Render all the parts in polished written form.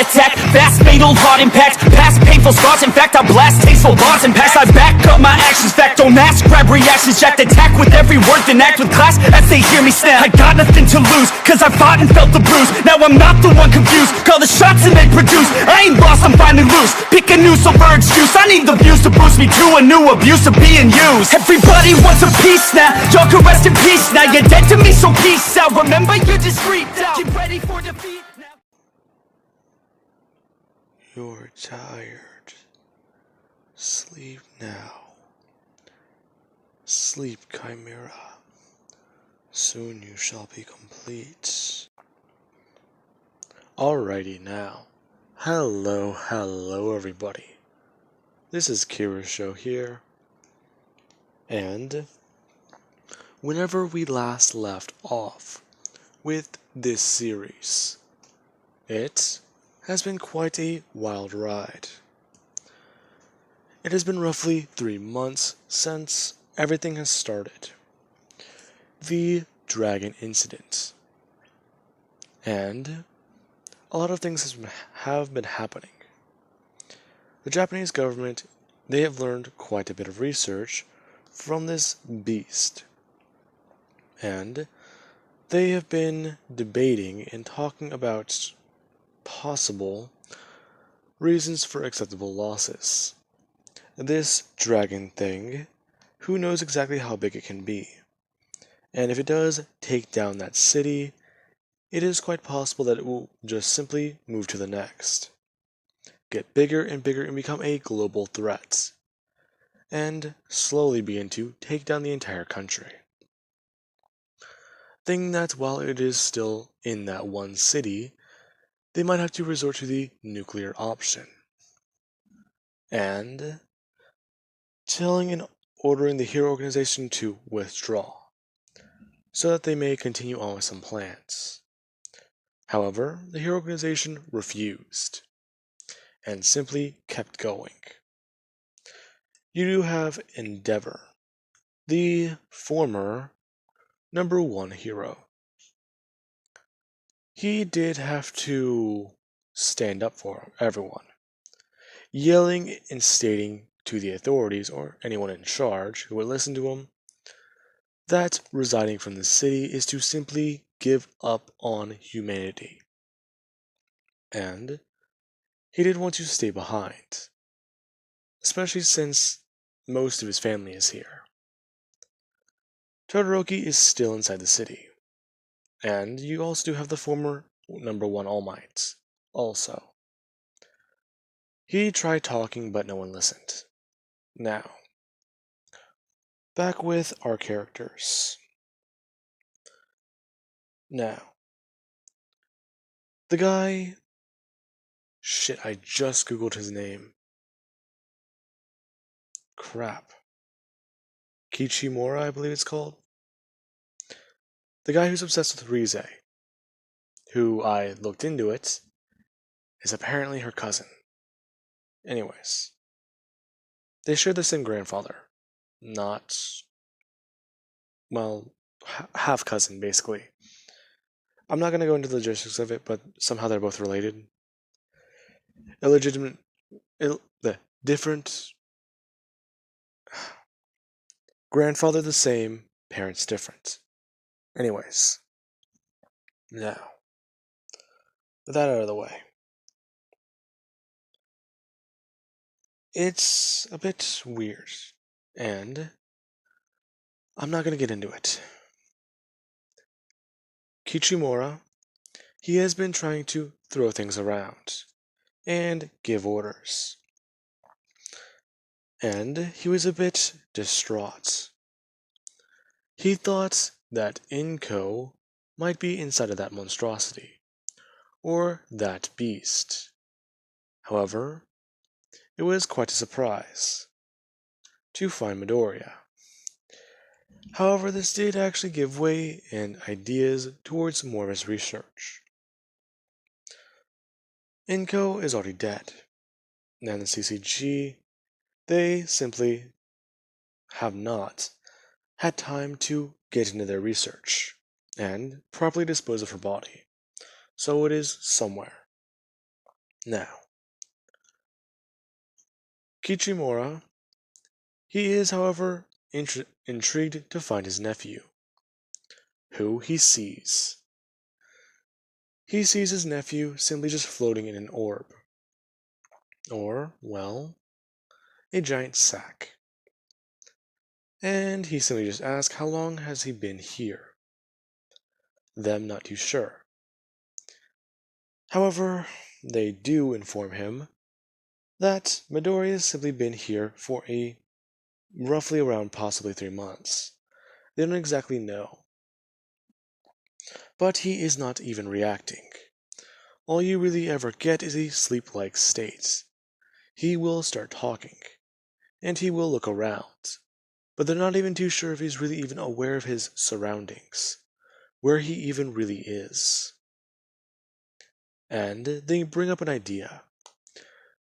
attack, fast fatal heart impact, past painful scars. In fact, I blast tasteful bars and packs. I back up my actions, fact don't ask, grab reactions, jacked attack with every word, then act with class as they hear me snap. I got nothing to lose, cause I fought and felt the bruise. Now I'm not the one confused, call the shots and they produce. I ain't lost, I'm finally loose, pick a new silver excuse. I need the views to boost me to a new abuse of being used. Everybody wants a piece now, y'all can rest in peace now. You're dead to me, so peace out. Remember, you're discreet out. Get ready for defeat now. You're tired. Sleep now. Sleep, Chimera. Soon you shall be complete. Alrighty now. Hello everybody. This is Kira's show here. And whenever we last left off with this series, it has been quite a wild ride. It has been roughly 3 months since everything has started. The dragon incident. And a lot of things have been happening. The Japanese government, they have learned quite a bit of research from this beast. And they have been debating and talking about possible reasons for acceptable losses. This dragon thing, who knows exactly how big it can be? And if it does take down that city, it is quite possible that it will just simply move to the next, get bigger and bigger and become a global threat, and slowly begin to take down the entire country. Thinking that while it is still in that one city, they might have to resort to the nuclear option. And telling and ordering the hero organization to withdraw, so that they may continue on with some plans. However, the hero organization refused, and simply kept going. You do have Endeavor, the former #1 hero. He did have to stand up for everyone, yelling and stating to the authorities or anyone in charge who would listen to him that residing from the city is to simply give up on humanity. And he did want to stay behind, especially since most of his family is here. Todoroki is still inside the city, and you also do have the former #1 All Might also. He tried talking, but no one listened. Now, back with our characters. Now, the guy... Shit, I just googled his name. Crap. Kichimura, I believe it's called. The guy who's obsessed with Rize, who I looked into it, is apparently her cousin. Anyways, they share the same grandfather. Not, well, half cousin, basically. I'm not going to go into the logistics of it, but somehow they're both related. Illegitimate, different. Grandfather the same, parents different. Anyways, now, with that out of the way, it's a bit weird, and I'm not going to get into it. Kichimura, he has been trying to throw things around and give orders. And he was a bit distraught. He thought that Inko might be inside of that monstrosity, or that beast. However, it was quite a surprise to find Midoriya. However, this did actually give way and ideas towards more of his research. Inko is already dead, and the CCG, they simply have not had time to get into their research and properly dispose of her body, so it is somewhere. Now, Kichimura, he is, however, intrigued to find his nephew, who he sees. He sees his nephew simply just floating in an orb. Or, well, a giant sack. And he simply just asks how long has he been here? Them not too sure. However, they do inform him that Midori has simply been here for a roughly around possibly 3 months. They don't exactly know. But he is not even reacting. All you really ever get is a sleep-like state. He will start talking, and he will look around, but they're not even too sure if he's really even aware of his surroundings, where he even really is. And they bring up an idea.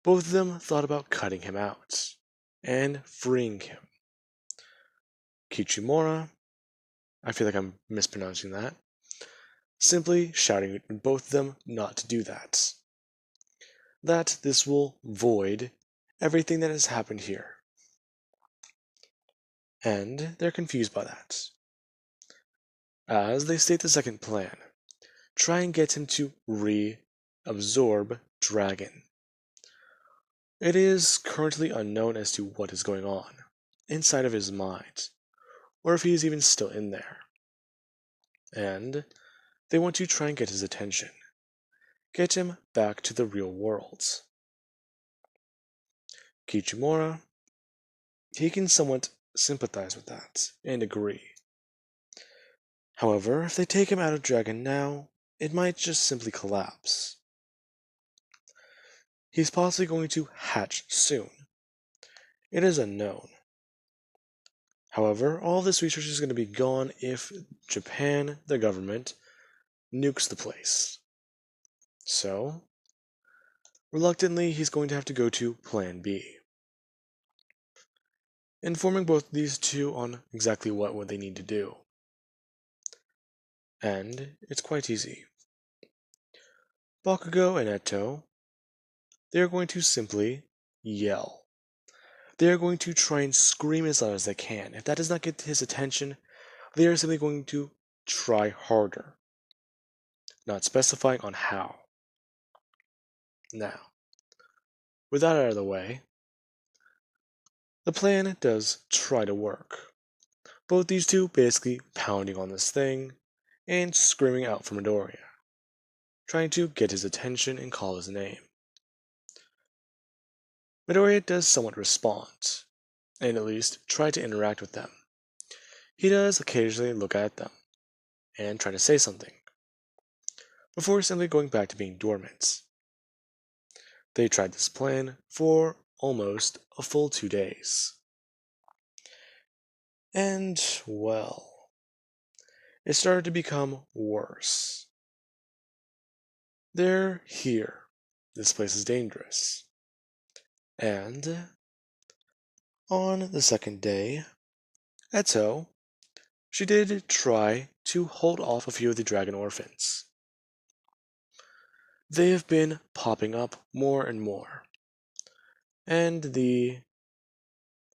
Both of them thought about cutting him out and freeing him. Kichimura, I feel like I'm mispronouncing that, simply shouting at both of them not to do that. That this will void everything that has happened here. And they're confused by that. As they state the second plan, try and get him to reabsorb Dragon. It is currently unknown as to what is going on inside of his mind, or if he is even still in there. And they want to try and get his attention, get him back to the real world. Kichimura, he can somewhat sympathize with that and agree. However, if they take him out of Dragon now, it might just simply collapse. He's possibly going to hatch soon. It is unknown. However, all this research is going to be gone if Japan, the government, nukes the place. So, reluctantly, he's going to have to go to Plan B. Informing both these two on exactly what they need to do. And it's quite easy. Bakugo and Eto, they are going to simply yell. They are going to try and scream as loud as they can. If that does not get his attention, they are simply going to try harder, not specifying on how. Now, with that out of the way, the plan does try to work. Both these two basically pounding on this thing and screaming out for Midoriya, trying to get his attention and call his name. Midoriya does somewhat respond, and at least try to interact with them. He does occasionally look at them and try to say something, before simply going back to being dormant. They tried this plan for almost a full 2 days. And, well, it started to become worse. They're here. This place is dangerous. And on the second day, Eto, she did try to hold off a few of the dragon orphans. They have been popping up more and more. And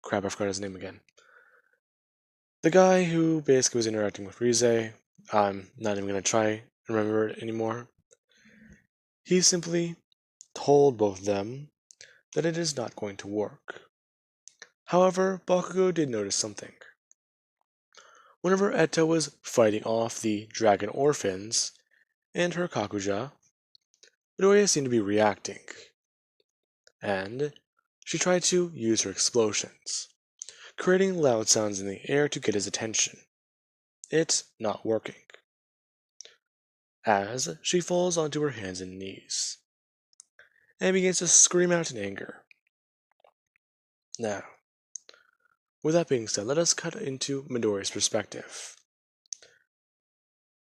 crap, I forgot his name again. The guy who basically was interacting with Rize, I'm not even going to try and remember it anymore. He simply told both of them that it is not going to work. However, Bakugo did notice something. Whenever Eto was fighting off the dragon orphans and her Kakuja, Midoriya seemed to be reacting, and she tried to use her explosions, creating loud sounds in the air to get his attention. It's not working. As she falls onto her hands and knees, and begins to scream out in anger. Now, with that being said, let us cut into Midoriya's perspective.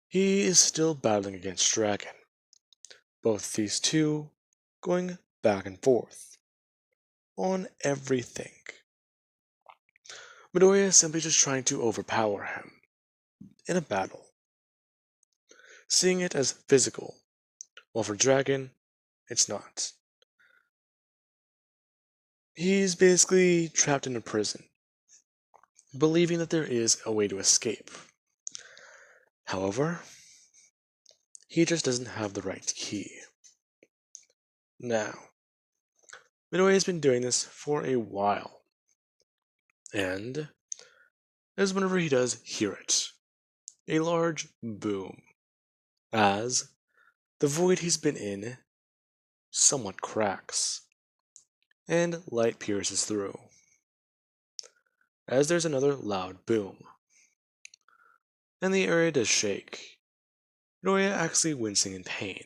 He is still battling against Dragon. Both these two going back and forth on everything. Midoriya is simply just trying to overpower him in a battle, seeing it as physical, while for Dragon, it's not. He's basically trapped in a prison, believing that there is a way to escape. However, he just doesn't have the right key. Now, Midori has been doing this for a while, and as whenever he does hear it, a large boom, as the void he's been in somewhat cracks, and light pierces through, as there's another loud boom, and the area does shake, Midoriya actually wincing in pain,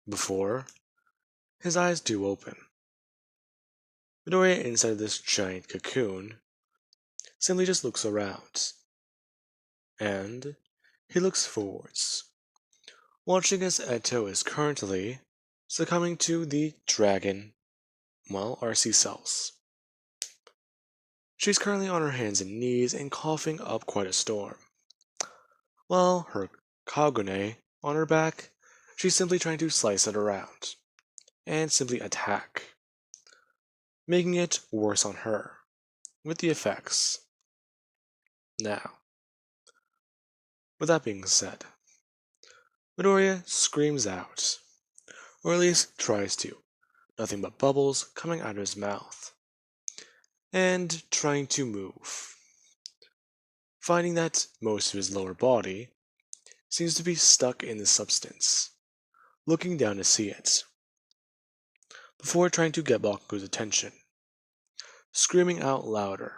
before his eyes do open. Midoriya inside this giant cocoon simply just looks around, and he looks forwards, watching as Eto is currently succumbing to the dragon, RC cells. She's currently on her hands and knees and coughing up quite a storm, while her Kagune on her back, she's simply trying to slice it around, and simply attack, making it worse on her, with the effects. Now, with that being said, Midoriya screams out, or at least tries to, nothing but bubbles coming out of his mouth, and trying to move, finding that most of his lower body seems to be stuck in the substance, looking down to see it, before trying to get Bakugo's attention, screaming out louder.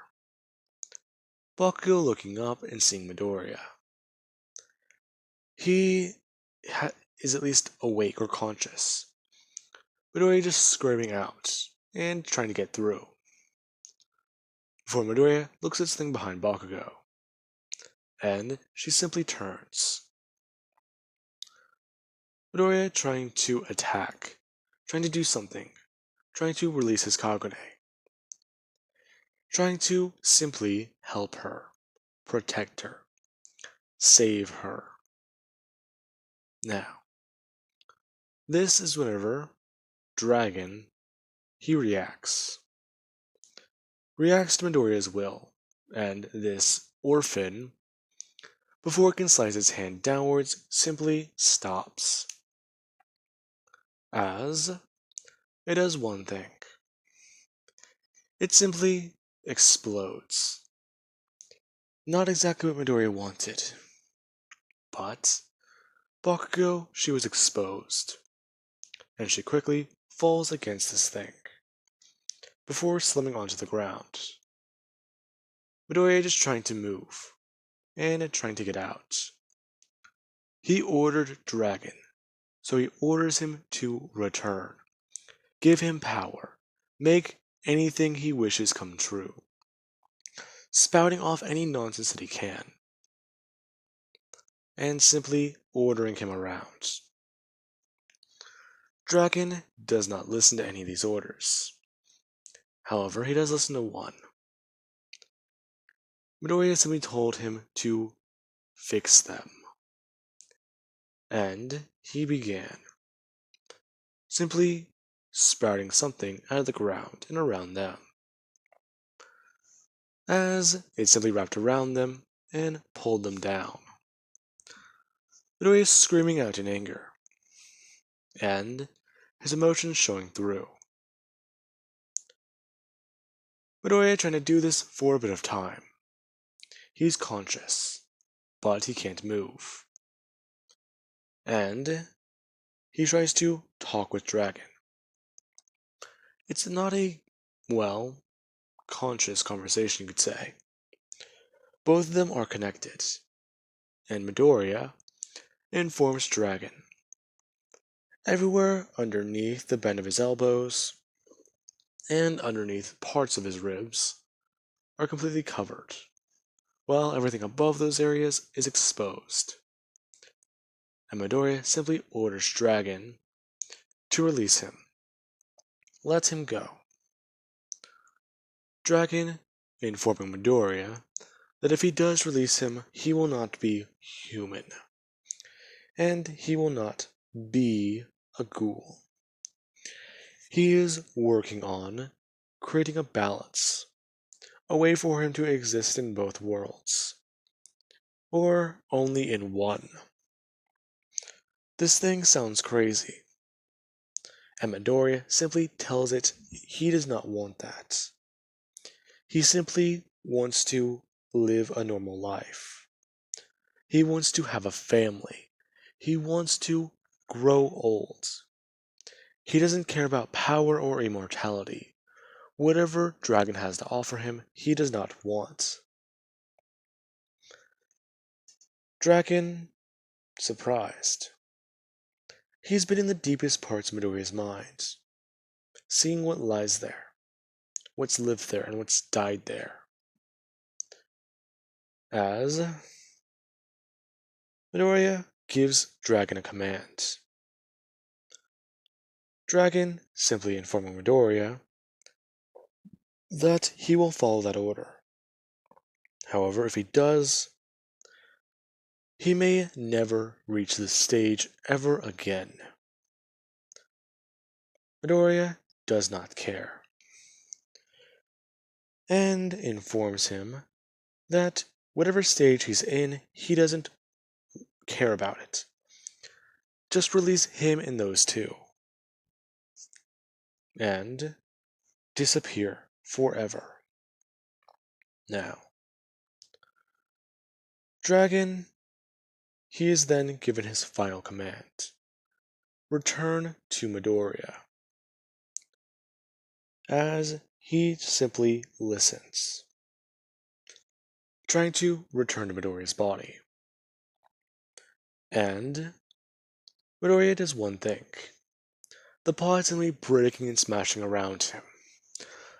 Bakugo looking up and seeing Midoriya. He is at least awake or conscious. Midoriya just screaming out and trying to get through. Before Midoriya looks at something behind Bakugo, and she simply turns. Midoriya trying to attack, trying to do something, trying to release his Kagune, trying to simply help her, protect her, save her. Now, this is whenever Dragon, he reacts to Midoriya's will, and this orphan, before it can slice its hand downwards, simply stops, as it does one thing. It simply explodes. Not exactly what Midoriya wanted, but Bakugo, she was exposed, and she quickly falls against this thing, before slumming onto the ground. Midoriya just trying to move, and trying to get out. He ordered Dragon, so he orders him to return, give him power, make anything he wishes come true, spouting off any nonsense that he can, and simply ordering him around. Dragon does not listen to any of these orders. However, he does listen to one. Midoriya simply told him to fix them. And he began, simply sprouting something out of the ground and around them, as it simply wrapped around them and pulled them down. Midoriya screaming out in anger, and his emotions showing through. Midoriya trying to do this for a bit of time. He's conscious, but he can't move. And he tries to talk with Dragon. It's not a, conscious conversation, you could say. Both of them are connected, and Midoriya informs Dragon. Everywhere underneath the bend of his elbows and underneath parts of his ribs are completely covered, while everything above those areas is exposed. And Midoriya simply orders Dragon to release him. Let him go. Dragon informing Midoriya that if he does release him, he will not be human. And he will not be a ghoul. He is working on creating a balance, a way for him to exist in both worlds, or only in one. This thing sounds crazy, and Midoriya simply tells it he does not want that. He simply wants to live a normal life. He wants to have a family. He wants to grow old. He doesn't care about power or immortality. Whatever Dragon has to offer him, he does not want. Dragon, surprised. He's been in the deepest parts of Midoriya's mind, seeing what lies there, what's lived there, and what's died there. As Midoriya gives Dragon a command. Dragon simply informing Midoriya that he will follow that order. However, if he does, he may never reach this stage ever again. Midoriya does not care, and informs him that whatever stage he's in, he doesn't care about it. Just release him in those two, and disappear forever. Now, Dragon, he is then given his final command. Return to Midoriya. As he simply listens, trying to return to Midoriya's body. And Midoriya does one thing. The pod suddenly breaking and smashing around him,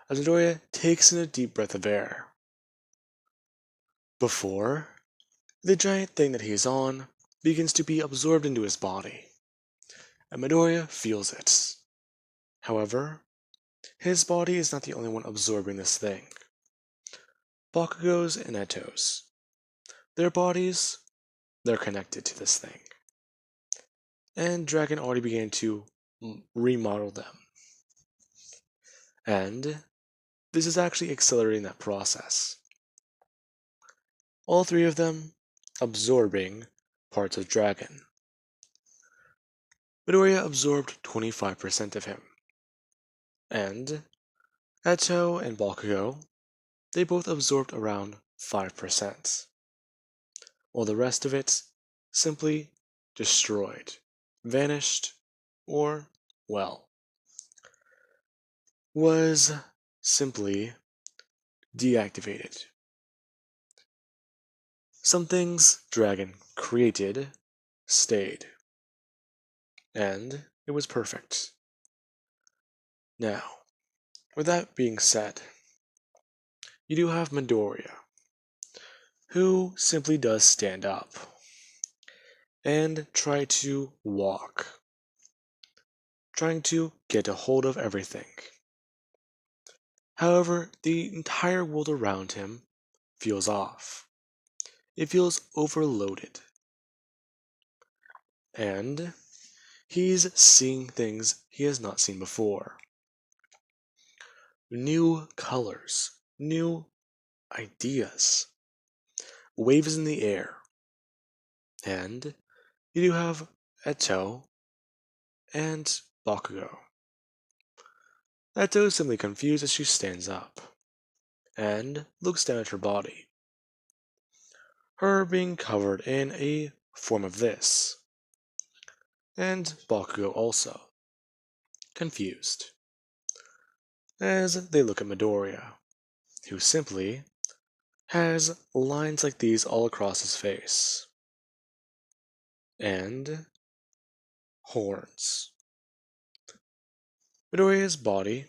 as Midoriya takes in a deep breath of air. Before, the giant thing that he is on begins to be absorbed into his body, and Midoriya feels it. However, his body is not the only one absorbing this thing. Bakugo's and Eto's. Their bodies, they're connected to this thing. And Dragon already began to remodel them. And this is actually accelerating that process. All three of them absorbing parts of Dragon. Midoriya absorbed 25% of him. And Eto and Bakugo, they both absorbed around 5%. While the rest of it simply destroyed, vanished, or, well, was simply deactivated. Some things Dragon created stayed, and it was perfect. Now, with that being said, you do have Midoriya, who simply does stand up and try to walk, trying to get a hold of everything. However, the entire world around him feels off. It feels overloaded. And he's seeing things he has not seen before. New colors, new ideas, waves in the air. And you do have Eto and Bakugo. Eto is simply confused as she stands up and looks down at her body. Her being covered in a form of this. And Bakugo also, confused, as they look at Midoriya, who simply has lines like these all across his face, and horns. Midoriya's body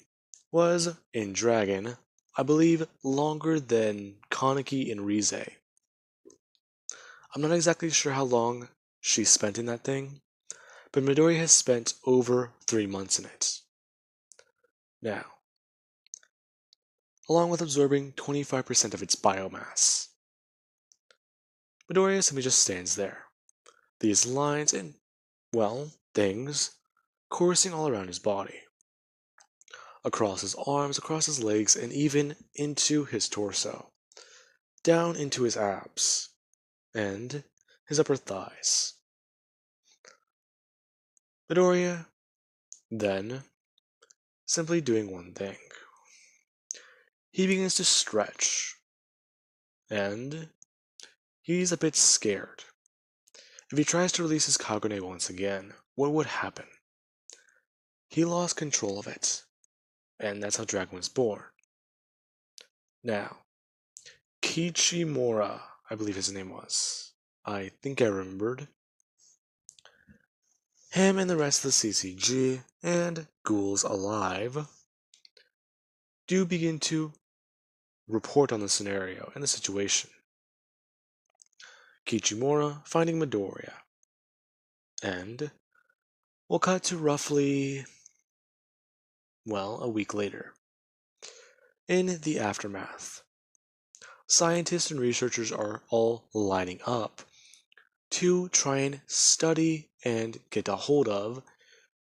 was, in Dragon, I believe longer than Kaneki in Rize. I'm not exactly sure how long she spent in that thing, but Midoriya has spent over 3 months in it. Now, along with absorbing 25% of its biomass, Midoriya simply just stands there. These lines and, well, things coursing all around his body, across his arms, across his legs, and even into his torso, down into his abs, and his upper thighs. Midoriya, then, simply doing one thing. He begins to stretch, and he's a bit scared. If he tries to release his Kagune once again, what would happen? He lost control of it, and that's how Dragon was born. Now, Kichimora, I believe his name was. I think I remembered. Him and the rest of the CCG and Ghouls alive do begin to report on the scenario and the situation. Kichimora finding Midoriya. And we'll cut to roughly, a week later. In the aftermath, scientists and researchers are all lining up to try and study and get a hold of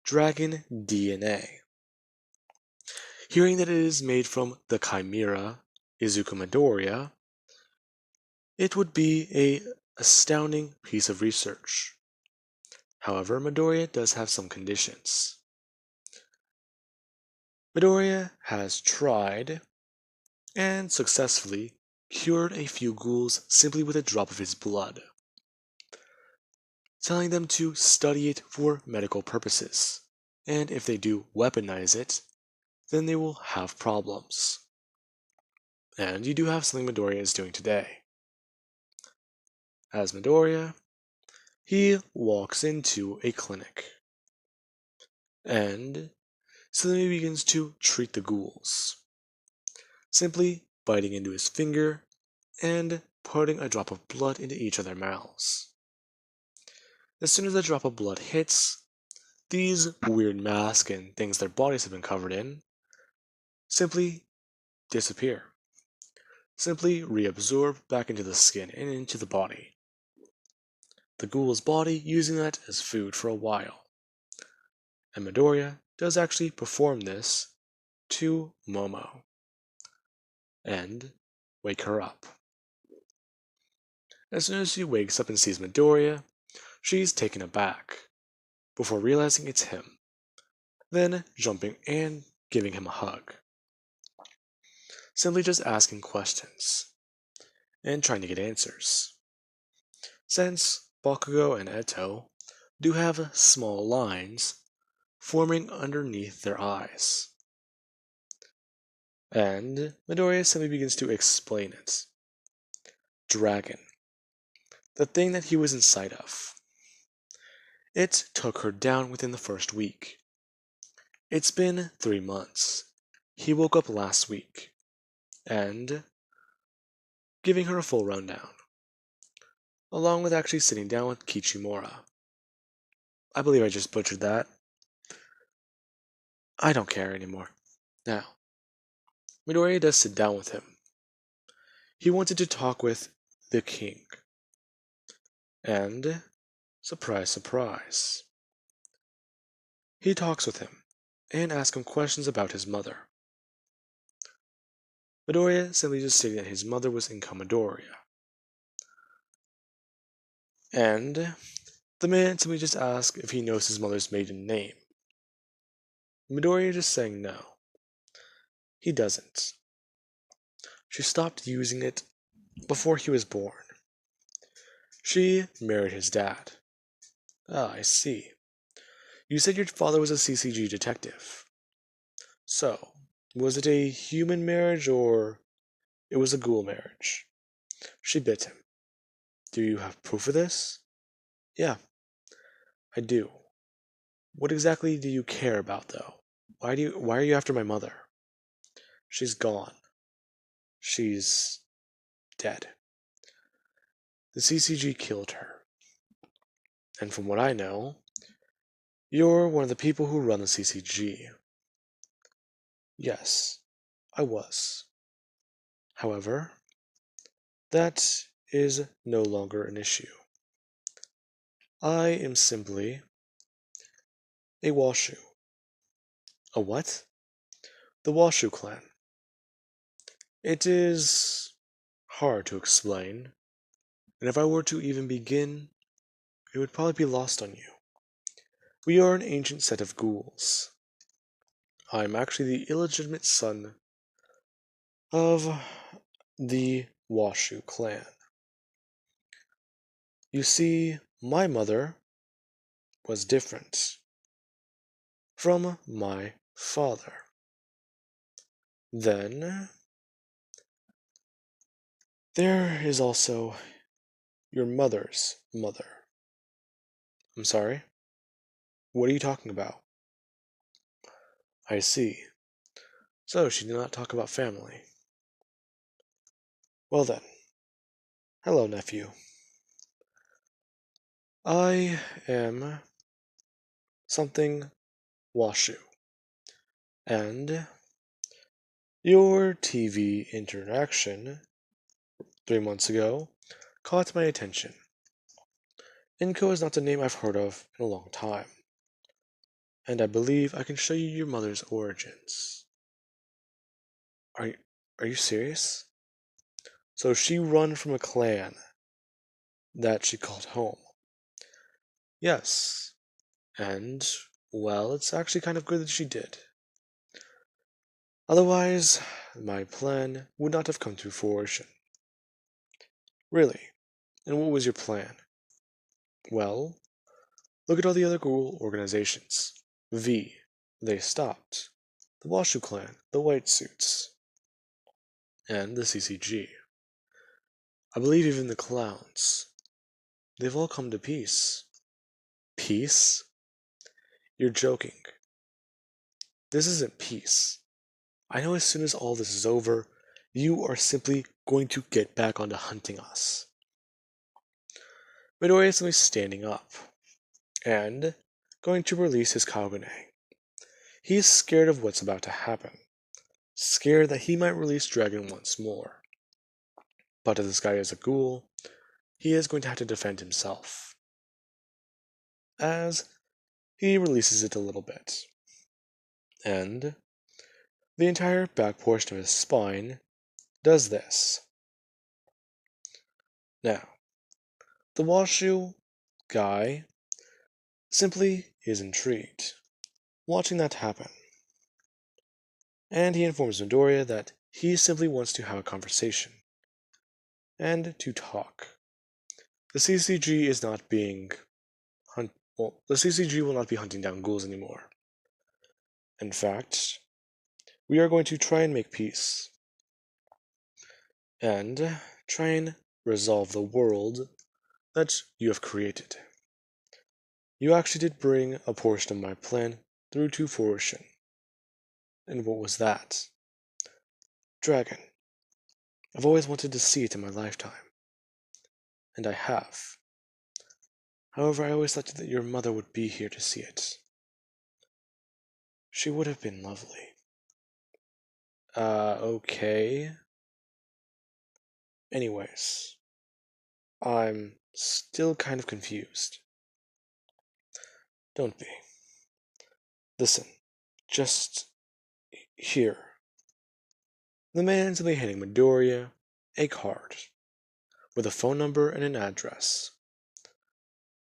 dragon DNA. Hearing that it is made from the chimera Izuku Midoriya, it would be an astounding piece of research. However, Midoriya does have some conditions. Midoriya has tried and successfully cured a few ghouls simply with a drop of his blood, telling them to study it for medical purposes, and if they do weaponize it, then they will have problems. And you do have something Midoriya is doing today. As Midoriya, he walks into a clinic, and suddenly begins to treat the ghouls, simply biting into his finger and putting a drop of blood into each of their mouths. As soon as the drop of blood hits, these weird masks and things their bodies have been covered in simply disappear, simply reabsorb back into the skin and into the body. The ghoul's body using that as food for a while. And Midoriya does actually perform this to Momo and wake her up. As soon as she wakes up and sees Midoriya, she's taken aback, before realizing it's him, then jumping and giving him a hug. Simply just asking questions, and trying to get answers. Since Bakugo and Eto do have small lines forming underneath their eyes. And Midoriya simply begins to explain it. Dragon. The thing that he was inside of. It took her down within the first week. It's been 3 months. He woke up last week. And giving her a full rundown. Along with actually sitting down with Kichimora. I believe I just butchered that. I don't care anymore. Now, Midoriya does sit down with him. He wanted to talk with the king. And, surprise, surprise, he talks with him and asks him questions about his mother. Midoriya simply just stating that his mother was in Midoriya. And the man simply just asks if he knows his mother's maiden name. Midoriya just saying no. He doesn't. She stopped using it before he was born. She married his dad. Ah, I see. You said your father was a CCG detective. So, was it a human marriage or it was a ghoul marriage? She bit him. Do you have proof of this? Yeah, I do. What exactly do you care about though? Why are you after my mother? She's gone. She's dead. The CCG killed her. And from what I know, you're one of the people who run the CCG. Yes, I was. However, that is no longer an issue. I am simply A Washu. A what? The Washu clan. It is hard to explain, and if I were to even begin, it would probably be lost on you. We are an ancient set of ghouls. I am actually the illegitimate son of the Washu clan. You see, my mother was different from my father. Then, there is also your mother's mother. I'm sorry? What are you talking about? I see. So she did not talk about family. Well then, hello, nephew. I am something Washu, and your TV interaction 3 months ago caught my attention. Inko is not a name I've heard of in a long time, and I believe I can show you your mother's origins. Are, are you serious? So she run from a clan that she called home. Yes, and, well, it's actually kind of good that she did. Otherwise, my plan would not have come to fruition. Really? And what was your plan? Well, look at all the other ghoul organizations. V. They stopped. The Washu clan, the White Suits, and the CCG. I believe even the clowns. They've all come to peace. Peace? You're joking. This isn't peace. I know as soon as all this is over, you are simply going to get back onto hunting us. Midoriya is simply standing up and going to release his Kagune. He is scared of what's about to happen, scared that he might release Dragon once more. But as this guy is a ghoul, he is going to have to defend himself. As he releases it a little bit, and the entire back portion of his spine does this. Now, the Washu guy simply is intrigued, watching that happen. And he informs Midoriya that he simply wants to have a conversation and to talk. The CCG is not being the CCG will not be hunting down ghouls anymore. In fact, we are going to try and make peace and try and resolve the world that you have created. You actually did bring a portion of my plan through to fruition. And what was that? Dragon. I've always wanted to see it in my lifetime. And I have. However, I always thought that your mother would be here to see it. She would have been lovely. Okay. Anyways, I'm still kind of confused. Don't be. Listen, just here. The man simply handing Midoriya a card with a phone number and an address,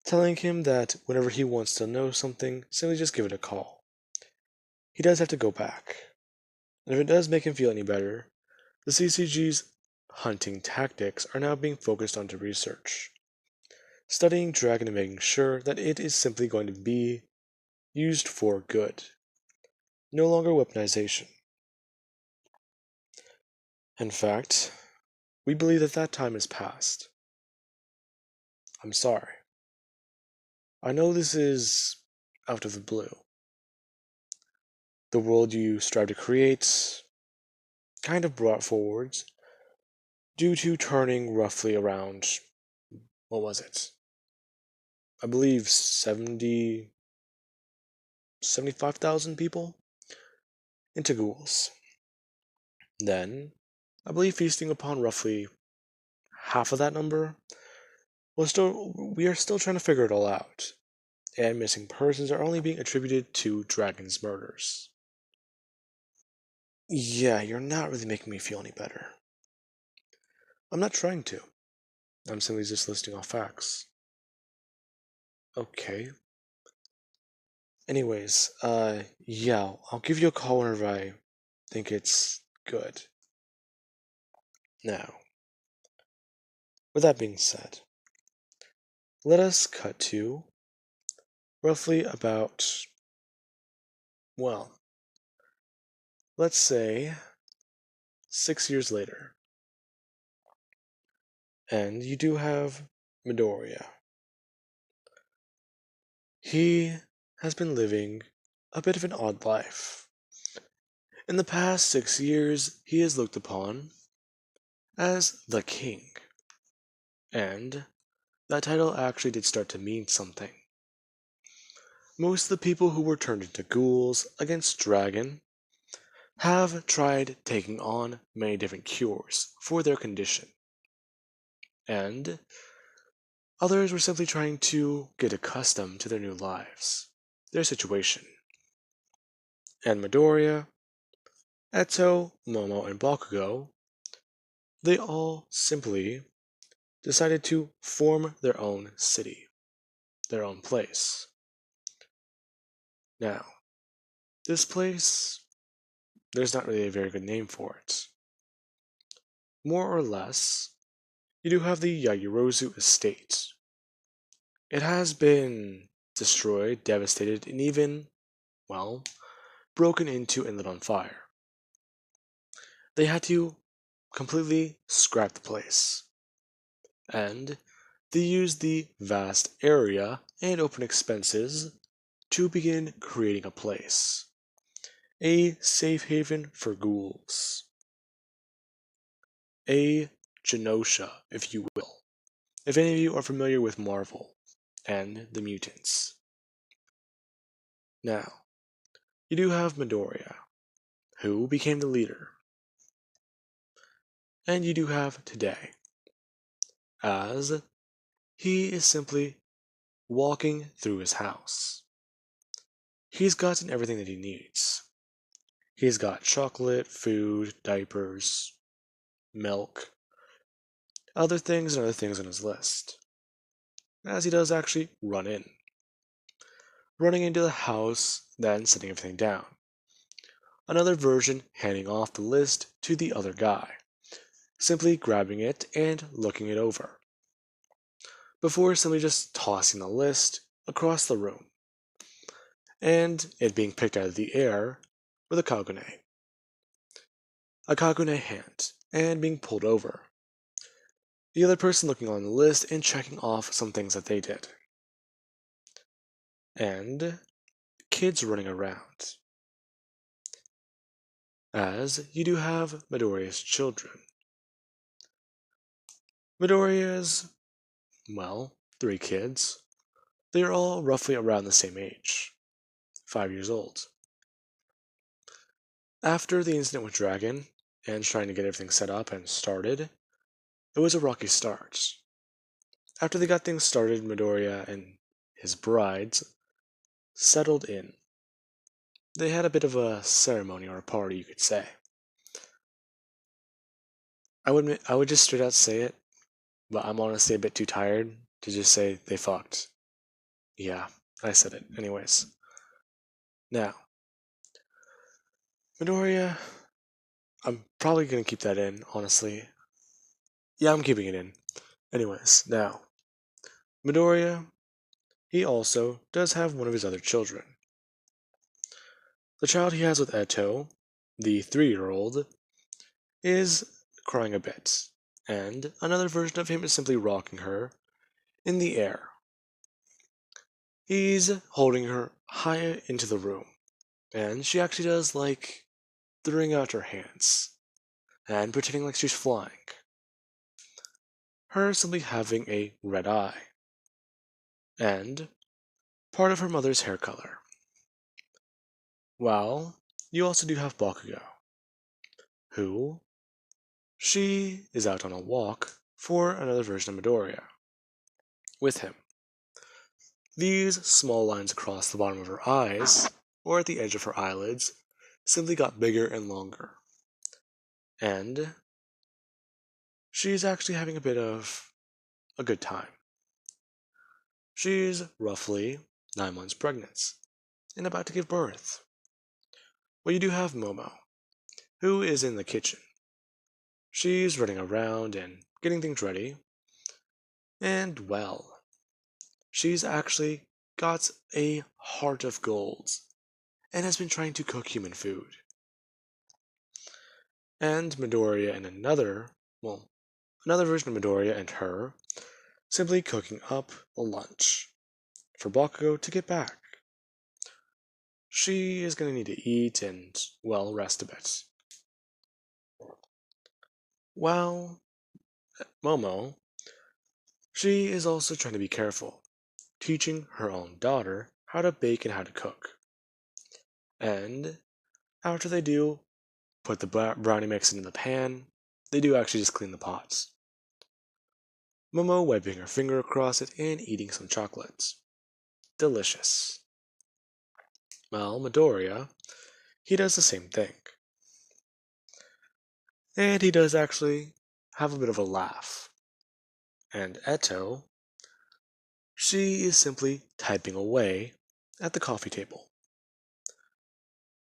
telling him that whenever he wants to know something, simply just give it a call. He does have to go back, and if it does make him feel any better, the CCG's hunting tactics are now being focused onto research, studying Dragon and making sure that it is simply going to be used for good, no longer weaponization. In fact, we believe that that time is past. I'm sorry. I know this is out of the blue. The world you strive to create kind of brought forwards due to turning roughly around, what was it? I believe 75,000 people into ghouls. Then, I believe feasting upon roughly half of that number we are still trying to figure it all out. and missing persons are only being attributed to Dragon's murders. Yeah, you're not really making me feel any better. I'm not trying to. I'm simply just listing off facts. Okay. Anyways, yeah, I'll give you a call whenever I think it's good. Now, with that being said, let us cut to roughly about, well, let's say 6 years later. And you do have Midoriya. He has been living a bit of an odd life. In the past 6 years, he is looked upon as the king. And that title actually did start to mean something. Most of the people who were turned into ghouls against Dragon have tried taking on many different cures for their condition. And others were simply trying to get accustomed to their new lives, their situation. And Midoriya, Eto, Momo, and Bakugo, they all simply decided to form their own city, their own place. Now, this place, there's not really a very good name for it. More or less, you do have the Yagirozu estate. It has been destroyed, devastated, and even, well, broken into and lit on fire. They had to completely scrap the place. And they used the vast area and open expenses to begin creating a place. A safe haven for ghouls. A Genosha, if you will. If any of you are familiar with Marvel and the mutants. Now, you do have Midoriya, who became the leader. And you do have today, as he is simply walking through his house. He's gotten everything that he needs. He's got chocolate, food, diapers, milk, other things and other things on his list. As he does actually run in. Running into the house, then setting everything down. Another version handing off the list to the other guy, simply grabbing it and looking it over, before simply just tossing the list across the room, and it being picked out of the air with a Kagune hand, and being pulled over. The other person looking on the list and checking off some things that they did. And kids running around. As you do have Midoriya's children. Midoriya's, well, 3 kids. They are all roughly around the same age, 5 years old. After the incident with Dragon, and trying to get everything set up and started, it was a rocky start. After they got things started, Midoriya and his brides settled in. They had a bit of a ceremony or a party, you could say. I would just straight out say it, but I'm honestly a bit too tired to just say they fucked. Yeah, I said it. Anyways. Now, Midoriya, I'm probably gonna keep that in, honestly. Yeah, I'm keeping it in. Anyways, now, Midoriya, he also does have one of his other children. The child he has with Eto, the 3-year-old, is crying a bit, and another version of him is simply rocking her in the air. He's holding her high into the room, and she actually does like throwing out her hands and pretending like she's flying. Her simply having a red eye, and part of her mother's hair color. Well, you also do have Bakugo, who she is out on a walk for another version of Midoriya with him. These small lines across the bottom of her eyes, or at the edge of her eyelids, simply got bigger and longer. And she's actually having a bit of a good time. She's roughly 9 months pregnant and about to give birth. Well, you do have Momo, who is in the kitchen. She's running around and getting things ready. And well, she's actually got a heart of gold and has been trying to cook human food. And Midoriya and another version of Midoriya and her simply cooking up a lunch for Bakugo to get back. She is going to need to eat and, well, rest a bit. While Momo, she is also trying to be careful, teaching her own daughter how to bake and how to cook. And after they do put the brownie mix into the pan, they do actually just clean the pots. Momo wiping her finger across it and eating some chocolates. Delicious. Well, Midoriya, he does the same thing. And he does actually have a bit of a laugh. And Eto, she is simply typing away at the coffee table.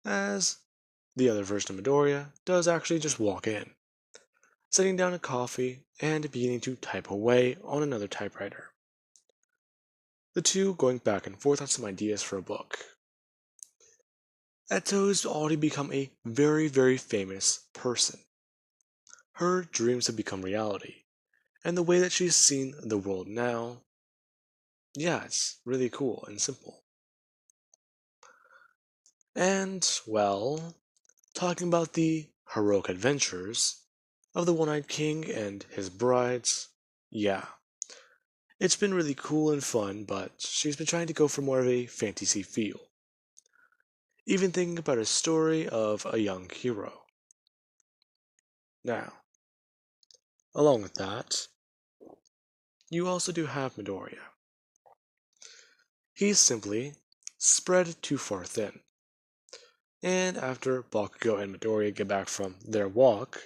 As the other version of Midoriya does actually just walk in, setting down a coffee and beginning to type away on another typewriter. The two going back and forth on some ideas for a book. Eto has already become a very, very famous person. Her dreams have become reality, and the way that she's seen the world now, yeah, it's really cool and simple. And, well, talking about the heroic adventures of the One-Eyed King and his brides, yeah. It's been really cool and fun, but she's been trying to go for more of a fantasy feel. Even thinking about a story of a young hero. Now, along with that, you also do have Midoriya. He's simply spread too far thin. And after Bakugo and Midoriya get back from their walk,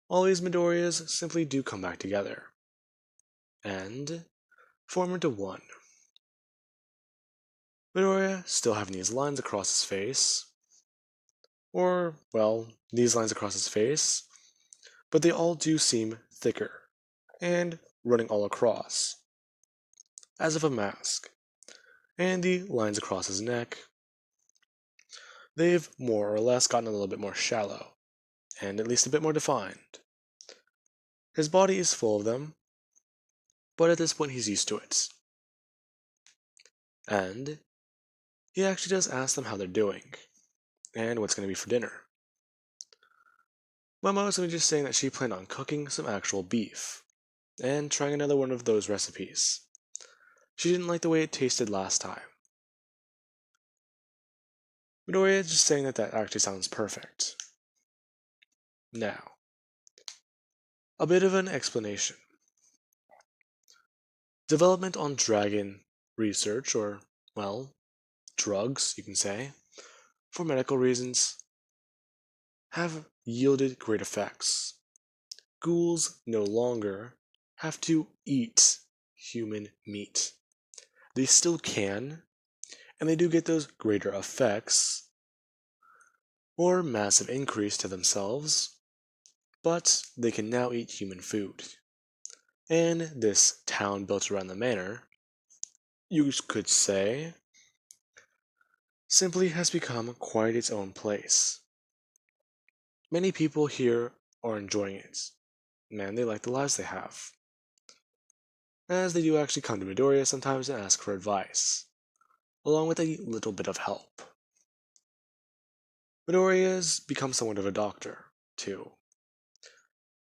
all these Midoriyas simply do come back together and form into one. Midoriya still having these lines across his face, or, well, these lines across his face, but they all do seem thicker and running all across, as if a mask. And the lines across his neck, they've more or less gotten a little bit more shallow, and at least a bit more defined. His body is full of them, but at this point he's used to it. And he actually does ask them how they're doing, and what's going to be for dinner. Momo is just saying that she planned on cooking some actual beef, and trying another one of those recipes. She didn't like the way it tasted last time. Midoriya is just saying that that actually sounds perfect. Now, a bit of an explanation. Development on dragon research, or, well, drugs, you can say, for medical reasons, have yielded great effects. Ghouls no longer have to eat human meat. They still can, and they do get those greater effects, or massive increase to themselves, but they can now eat human food. And this town built around the manor, you could say, simply has become quite its own place. Many people here are enjoying it. Man, they like the lives they have. As they do actually come to Midoriya sometimes and ask for advice, along with a little bit of help. Midoriya's become somewhat of a doctor, too.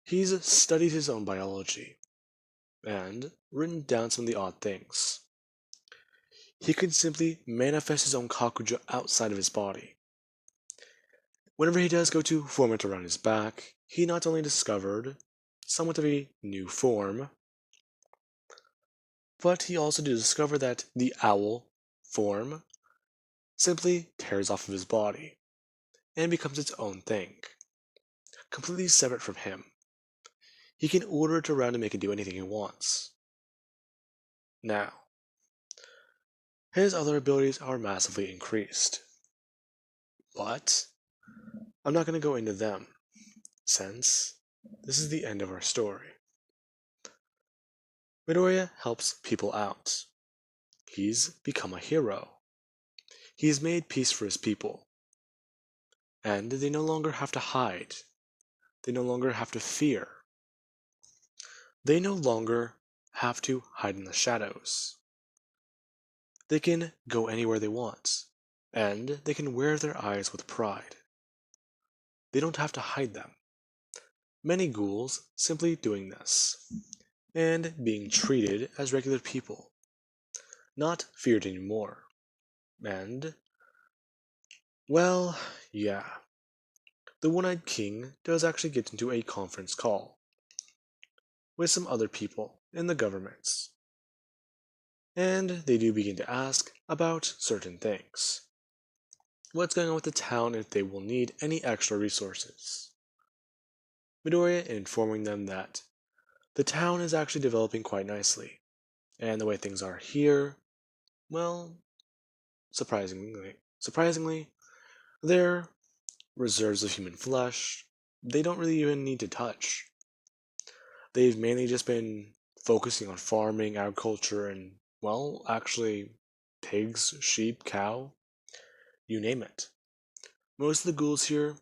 He's studied his own biology, and written down some of the odd things. He can simply manifest his own Kakuja outside of his body. Whenever he does go to form it around his back, he not only discovered somewhat of a new form, But he also did discover that the owl form simply tears off of his body and becomes its own thing, completely separate from him. He can order it around and make it do anything he wants. Now, his other abilities are massively increased, but I'm not going to go into them since this is the end of our story. Midoriya helps people out. He's become a hero. He's made peace for his people, and they no longer have to hide. They no longer have to fear. They no longer have to hide in the shadows. They can go anywhere they want, and they can wear their eyes with pride. They don't have to hide them. Many ghouls simply doing this, and being treated as regular people, not feared anymore. And, well, yeah, the One-Eyed King does actually get into a conference call with some other people in the government, and they do begin to ask about certain things. What's going on with the town, if they will need any extra resources. Midoriya informing them that the town is actually developing quite nicely, and the way things are here, well, surprisingly, their reserves of human flesh, they don't really even need to touch. They've mainly just been focusing on farming, agriculture, and, well, actually, pigs, sheep, cow, you name it. Most of the ghouls here,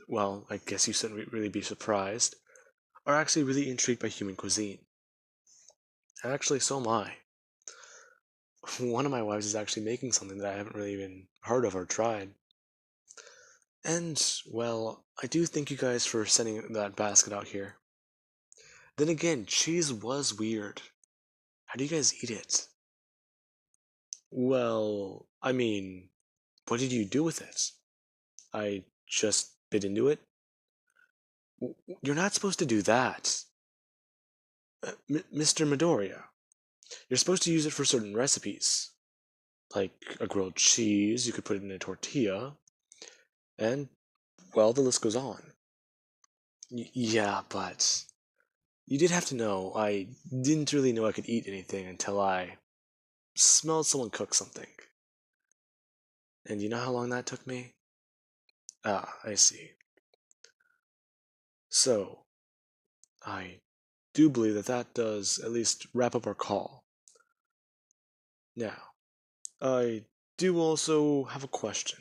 well, I guess you shouldn't really be surprised, are actually really intrigued by human cuisine. And actually, so am I. One of my wives is actually making something that I haven't really even heard of or tried. And, well, I do thank you guys for sending that basket out here. Then again, cheese was weird. How do you guys eat it? Well, I mean, what did you do with it? I just bit into it? You're not supposed to do that. Mr. Midoriya, you're supposed to use it for certain recipes. Like a grilled cheese, you could put it in a tortilla, and, well, the list goes on. Yeah, but you did have to know, I didn't really know I could eat anything until I smelled someone cook something. And you know how long that took me? Ah, I see. So, I do believe that that does at least wrap up our call. Now, I do also have a question.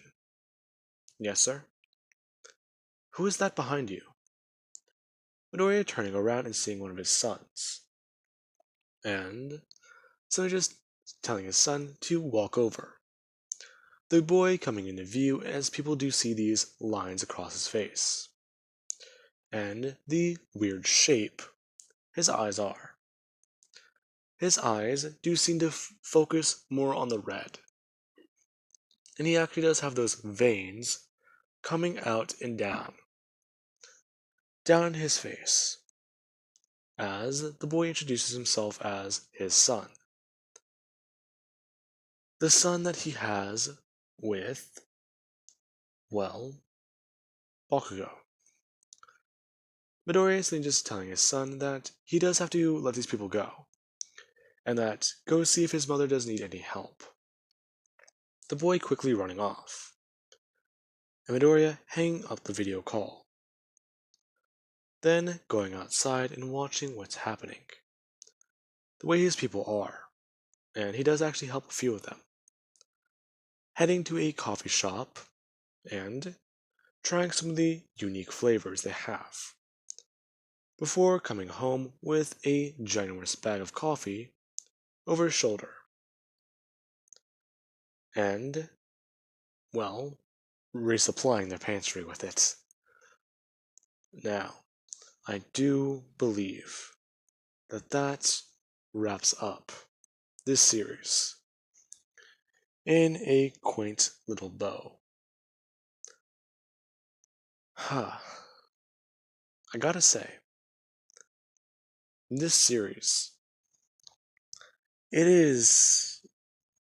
Yes, sir? Who is that behind you? Midoriya turning around and seeing one of his sons. And so just telling his son to walk over. The boy coming into view as people do see these lines across his face. And the weird shape his eyes are. His eyes do seem to focus more on the red. And he actually does have those veins coming out and down his face, as the boy introduces himself as his son. The son that he has with, well, Bakugo. Midoriya is then just telling his son that he does have to let these people go, and that go see if his mother does need any help. The boy quickly running off, and Midoriya hanging up the video call. Then going outside and watching what's happening. The way his people are, and he does actually help a few of them. Heading to a coffee shop and trying some of the unique flavors they have. Before coming home with a ginormous bag of coffee over his shoulder. And, well, resupplying their pantry with it. Now, I do believe that that wraps up this series in a quaint little bow. Huh. I gotta say, this series It is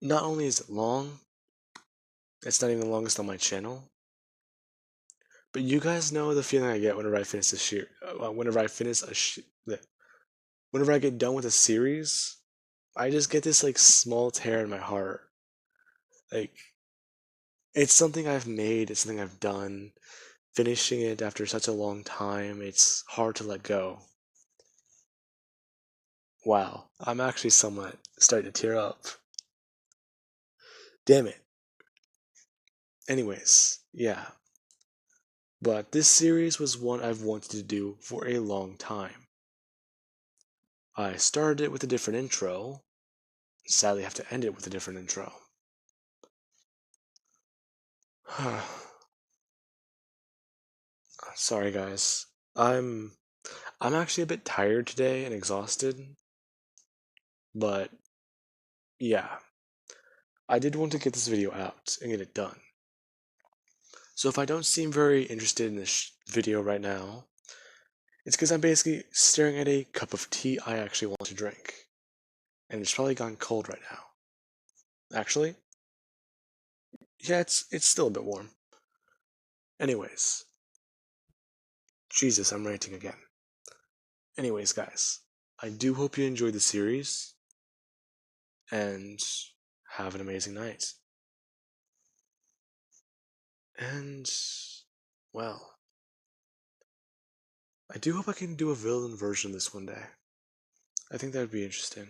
not only is it long, it's not even the longest on my channel, but you guys know the feeling I get whenever I finish a whenever I get done with a series. I just get this like small tear in my heart. Like it's something I've made, it's something I've done. Finishing it after such a long time, it's hard to let go. Wow, I'm actually somewhat starting to tear up. Damn it. Anyways, yeah. But this series was one I've wanted to do for a long time. I started it with a different intro, and sadly have to end it with a different intro. Sorry guys. I'm actually a bit tired today and exhausted, but yeah, I did want to get this video out and get it done. So if I don't seem very interested in this video right now, it's because I'm basically staring at a cup of tea I actually want to drink. And it's probably gone cold right now. Actually, yeah, it's still a bit warm. Anyways, Jesus, I'm ranting again. Anyways, guys, I do hope you enjoyed the series, and have an amazing night. And, well, I do hope I can do a villain version of this one day. I think that would be interesting.